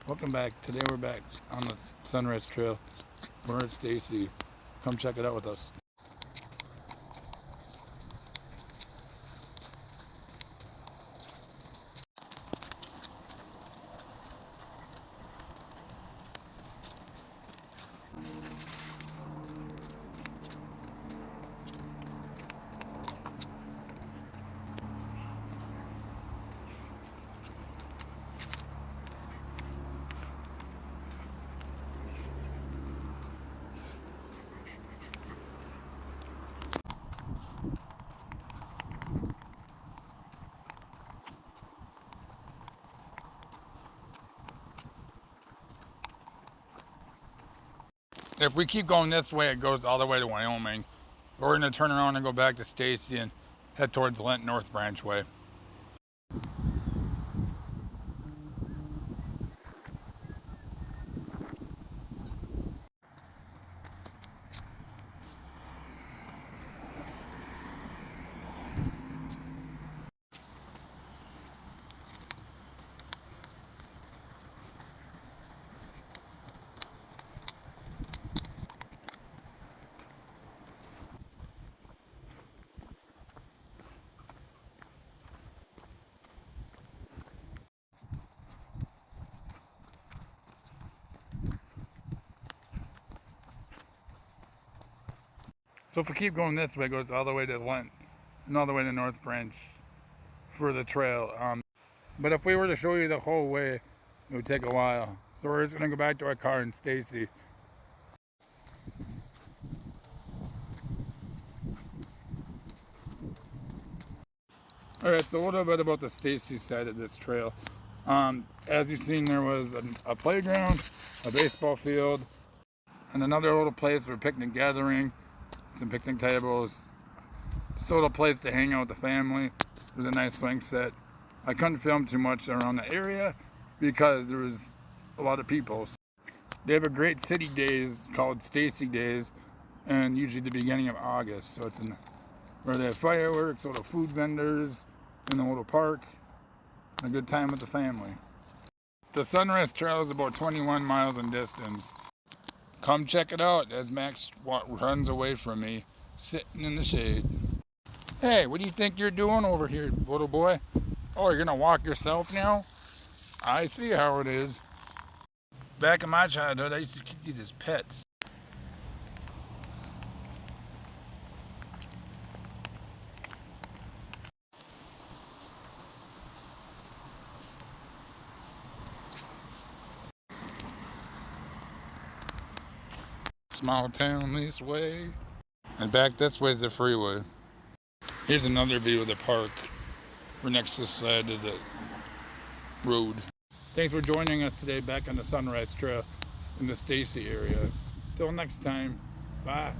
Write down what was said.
Welcome back. Today we're back on the Sunrise Trail. We're at Stacy. Come check it out with us. If we keep going this way, it goes all the way to Wyoming. We're going to turn around and go back to Stacy and head towards Lent North Branch Way. So if we keep going this way, it goes all the way to Lent and all the way to North Branch for the trail. But if we were to show you the whole way, it would take a while. So we're just going to go back to our car in Stacy. Alright, so a little bit about the Stacy side of this trail. As you've seen, there was a playground, a baseball field, and another little place for picnic gathering, some picnic tables, just a little place to hang out with the family. There's a nice swing set. I couldn't film too much around the area because there was a lot of people. They have a great city days called Stacy Days, and usually the beginning of August. So it's where they have fireworks, little food vendors in the little park, and a good time with the family. The Sunrise Trail is about 21 miles in distance. Come check it out as Max runs away from me, sitting in the shade. Hey, what do you think you're doing over here, little boy? Oh, you're gonna walk yourself now? I see how it is. Back in my childhood, I used to keep these as pets. Small town this way, and back this way is the freeway. Here's another view of the park. We're next to the side of the road. Thanks for joining us today back on the Sunrise Trail in the Stacy area. Till next time, bye.